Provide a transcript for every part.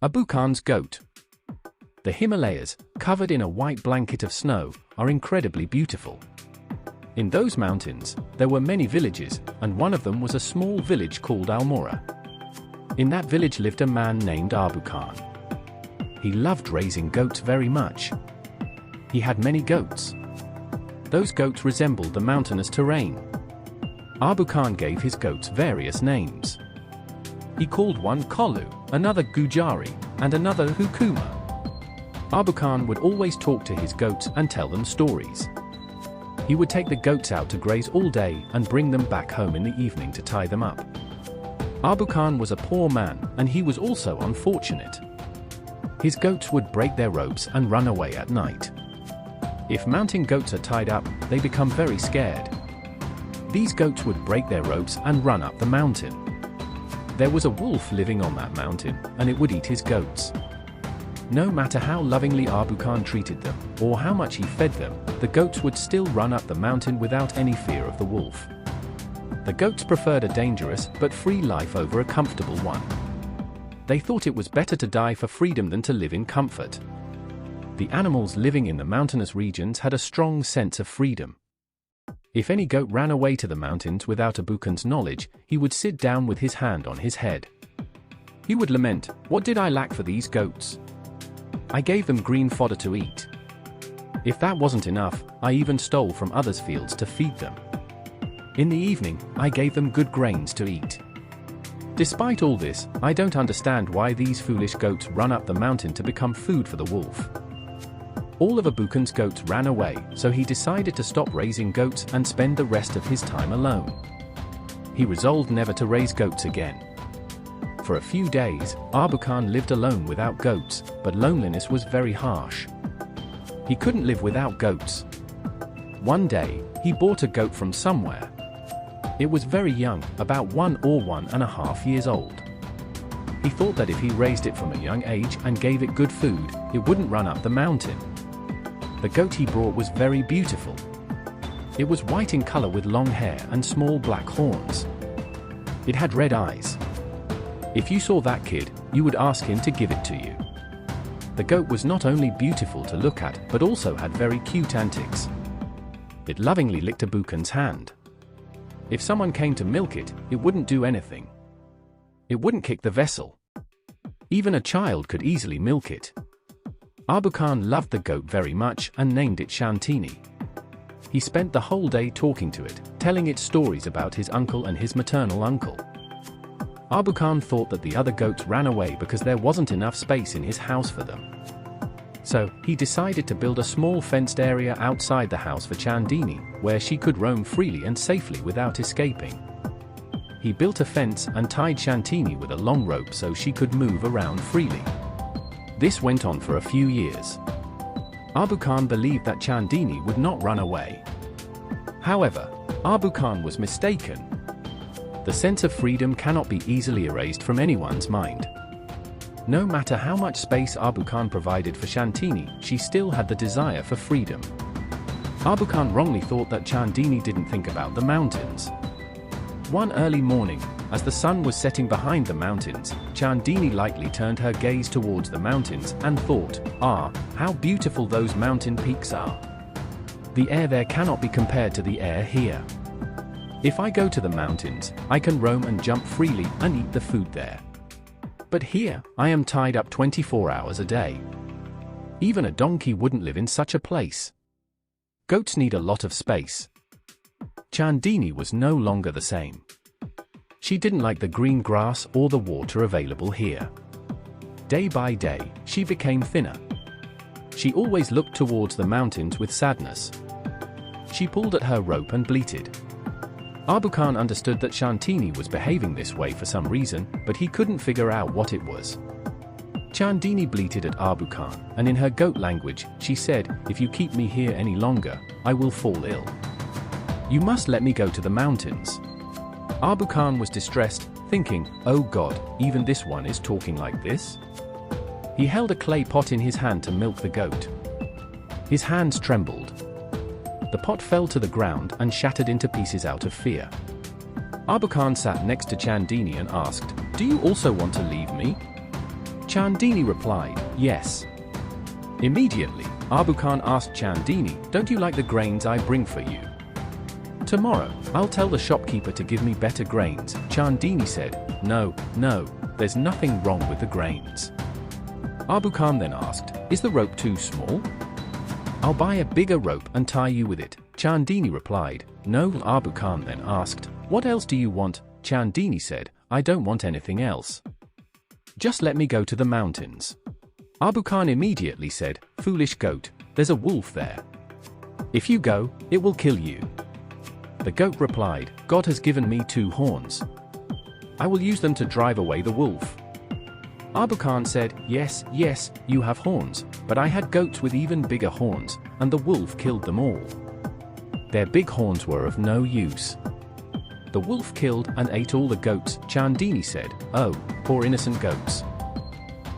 Abbu Khan's goat. The Himalayas, covered in a white blanket of snow, are incredibly beautiful. In those mountains, there were many villages, and one of them was a small village called Almora. In that village lived a man named Abbu Khan. He loved raising goats very much. He had many goats. Those goats resembled the mountainous terrain. Abbu Khan gave his goats various names. He called one Kolu, another Gujari, and another Hukuma. Abbu Khan would always talk to his goats and tell them stories. He would take the goats out to graze all day and bring them back home in the evening to tie them up. Abbu Khan was a poor man, and he was also unfortunate. His goats would break their ropes and run away at night. If mountain goats are tied up, they become very scared. These goats would break their ropes and run up the mountain. There was a wolf living on that mountain, and it would eat his goats. No matter how lovingly Abbu Khan treated them, or how much he fed them, the goats would still run up the mountain without any fear of the wolf. The goats preferred a dangerous but free life over a comfortable one. They thought it was better to die for freedom than to live in comfort. The animals living in the mountainous regions had a strong sense of freedom. If any goat ran away to the mountains without Abbu Khan's knowledge, he would sit down with his hand on his head. He would lament, "What did I lack for these goats? I gave them green fodder to eat. If that wasn't enough, I even stole from others' fields to feed them. In the evening, I gave them good grains to eat. Despite all this, I don't understand why these foolish goats run up the mountain to become food for the wolf." All of Abbu Khan's goats ran away, so he decided to stop raising goats and spend the rest of his time alone. He resolved never to raise goats again. For a few days, Abbu Khan lived alone without goats, but loneliness was very harsh. He couldn't live without goats. One day, he bought a goat from somewhere. It was very young, about 1 or 1.5 years old. He thought that if he raised it from a young age and gave it good food, it wouldn't run up the mountain. The goat he brought was very beautiful. It was white in color with long hair and small black horns. It had red eyes. If you saw that kid, you would ask him to give it to you. The goat was not only beautiful to look at, but also had very cute antics. It lovingly licked Abbu Khan's hand. If someone came to milk it, it wouldn't do anything. It wouldn't kick the vessel. Even a child could easily milk it. Abbu Khan loved the goat very much and named it Chandini. He spent the whole day talking to it, telling it stories about his uncle and his maternal uncle. Abbu Khan thought that the other goats ran away because there wasn't enough space in his house for them. So, he decided to build a small fenced area outside the house for Chandini, where she could roam freely and safely without escaping. He built a fence and tied Chandini with a long rope so she could move around freely. This went on for a few years. Abbu Khan believed that Chandini would not run away. However, Abbu Khan was mistaken. The sense of freedom cannot be easily erased from anyone's mind. No matter how much space Abbu Khan provided for Chandini, she still had the desire for freedom. Abbu Khan wrongly thought that Chandini didn't think about the mountains. One early morning, as the sun was setting behind the mountains, Chandini lightly turned her gaze towards the mountains and thought, "Ah, how beautiful those mountain peaks are. The air there cannot be compared to the air here. If I go to the mountains, I can roam and jump freely and eat the food there. But here, I am tied up 24 hours a day. Even a donkey wouldn't live in such a place. Goats need a lot of space." Chandini was no longer the same. She didn't like the green grass or the water available here. Day by day, she became thinner. She always looked towards the mountains with sadness. She pulled at her rope and bleated. Abbu Khan understood that Chandini was behaving this way for some reason, but he couldn't figure out what it was. Chandini bleated at Abbu Khan, and in her goat language, she said, "If you keep me here any longer, I will fall ill. You must let me go to the mountains." Abbu Khan was distressed, thinking, "Oh God, even this one is talking like this?" He held a clay pot in his hand to milk the goat. His hands trembled. The pot fell to the ground and shattered into pieces out of fear. Abbu Khan sat next to Chandini and asked, "Do you also want to leave me?" Chandini replied, yes. Immediately, Abbu Khan asked Chandini, don't you like the grains I bring for you? Tomorrow, I'll tell the shopkeeper to give me better grains. Chandini said, no, there's nothing wrong with the grains. Abbu Khan then asked, is the rope too small? I'll buy a bigger rope and tie you with it. Chandini replied, no. Abbu Khan then asked, what else do you want? Chandini said, I don't want anything else. Just let me go to the mountains. Abbu Khan immediately said, foolish goat, there's a wolf there. If you go, it will kill you. The goat replied, God has given me 2 horns. I will use them to drive away the wolf. Abbu Khan said, yes, you have horns, but I had goats with even bigger horns, and the wolf killed them all. Their big horns were of no use. The wolf killed and ate all the goats. Chandini said, oh, poor innocent goats.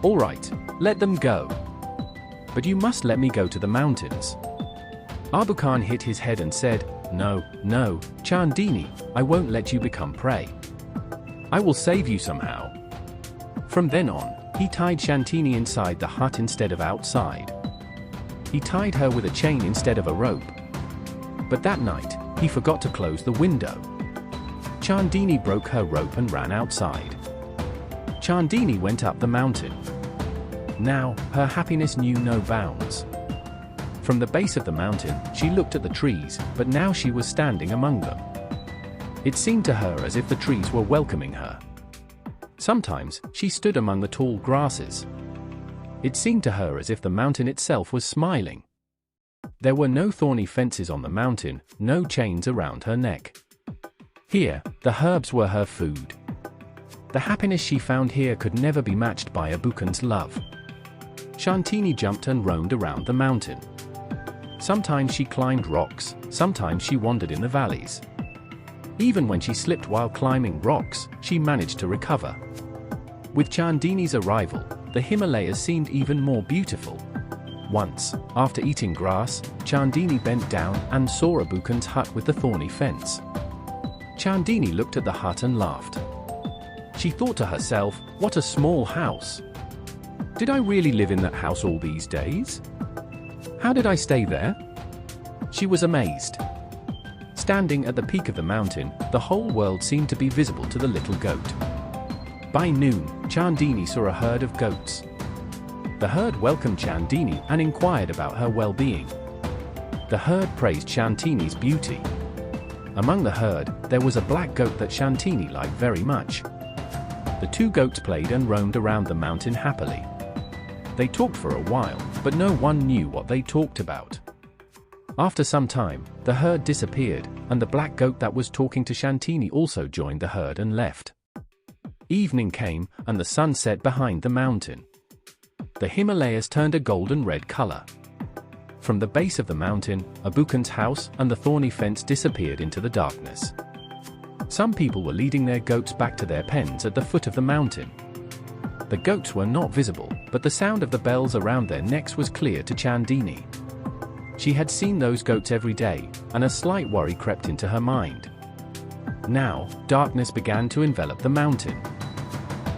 All right, let them go. But you must let me go to the mountains. Abbu Khan hit his head and said, no, Chandini, I won't let you become prey. I will save you somehow. From then on, he tied Chandini inside the hut instead of outside. He tied her with a chain instead of a rope. But that night, he forgot to close the window. Chandini broke her rope and ran outside. Chandini went up the mountain. Now, her happiness knew no bounds. From the base of the mountain, she looked at the trees, but now she was standing among them. It seemed to her as if the trees were welcoming her. Sometimes, she stood among the tall grasses. It seemed to her as if the mountain itself was smiling. There were no thorny fences on the mountain, no chains around her neck. Here, the herbs were her food. The happiness she found here could never be matched by Abbu Khan's love. Chandini jumped and roamed around the mountain. Sometimes she climbed rocks, sometimes she wandered in the valleys. Even when she slipped while climbing rocks, she managed to recover. With Chandini's arrival, the Himalayas seemed even more beautiful. Once, after eating grass, Chandini bent down and saw Abbu Khan's hut with the thorny fence. Chandini looked at the hut and laughed. She thought to herself, what a small house. Did I really live in that house all these days? How did I stay there? She was amazed. Standing at the peak of the mountain, the whole world seemed to be visible to the little goat. By noon, Chandini saw a herd of goats. The herd welcomed Chandini and inquired about her well-being. The herd praised Chandini's beauty. Among the herd, there was a black goat that Chandini liked very much. The 2 goats played and roamed around the mountain happily. They talked for a while, but no one knew what they talked about. After some time, the herd disappeared, and the black goat that was talking to Chandini also joined the herd and left. Evening came, and the sun set behind the mountain. The Himalayas turned a golden red color. From the base of the mountain, Abbu Khan's house and the thorny fence disappeared into the darkness. Some people were leading their goats back to their pens at the foot of the mountain. The goats were not visible, but the sound of the bells around their necks was clear to Chandini. She had seen those goats every day, and a slight worry crept into her mind. Now, darkness began to envelop the mountain.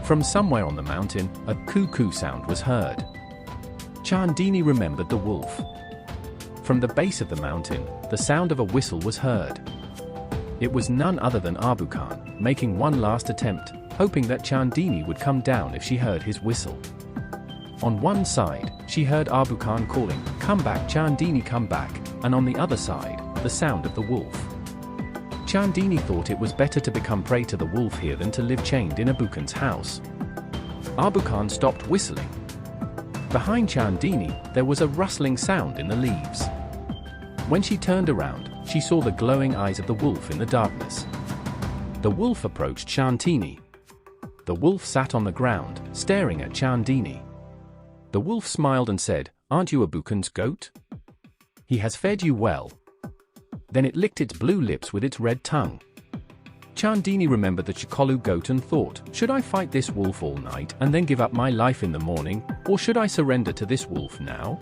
From somewhere on the mountain, a cuckoo sound was heard. Chandini remembered the wolf. From the base of the mountain, the sound of a whistle was heard. It was none other than Abbu Khan, making one last attempt, hoping that Chandini would come down if she heard his whistle. On one side, she heard Abbu Khan calling, "Come back Chandini, come back," and on the other side, the sound of the wolf. Chandini thought it was better to become prey to the wolf here than to live chained in Abbu Khan's house. Abbu Khan stopped whistling. Behind Chandini, there was a rustling sound in the leaves. When she turned around, she saw the glowing eyes of the wolf in the darkness. The wolf approached Chandini. The wolf sat on the ground, staring at Chandini. The wolf smiled and said, "Aren't you Abbu Khan's goat? He has fed you well." Then it licked its blue lips with its red tongue. Chandini remembered the Chikolu goat and thought, should I fight this wolf all night and then give up my life in the morning, or should I surrender to this wolf now?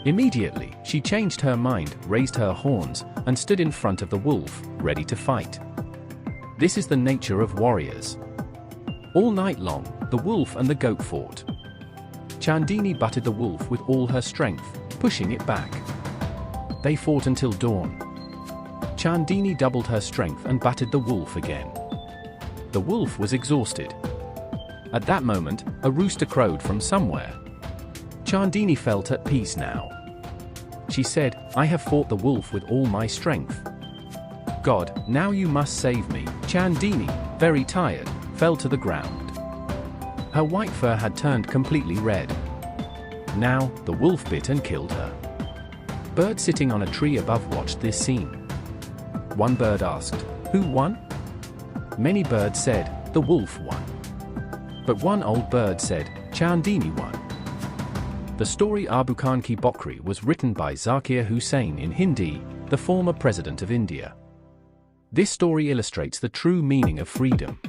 Immediately, she changed her mind, raised her horns, and stood in front of the wolf, ready to fight. This is the nature of warriors. All night long, the wolf and the goat fought. Chandini butted the wolf with all her strength, pushing it back. They fought until dawn. Chandini doubled her strength and battered the wolf again. The wolf was exhausted. At that moment, a rooster crowed from somewhere. Chandini felt at peace now. She said, "I have fought the wolf with all my strength. God, now you must save me." Chandini, very tired, fell to the ground. Her white fur had turned completely red. Now, the wolf bit and killed her. Birds sitting on a tree above watched this scene. One bird asked, "Who won?" Many birds said, "The wolf won." But one old bird said, "Chandini won." The story Abbu Khan was written by Zakir Hussain in Hindi, the former president of India. This story illustrates the true meaning of freedom.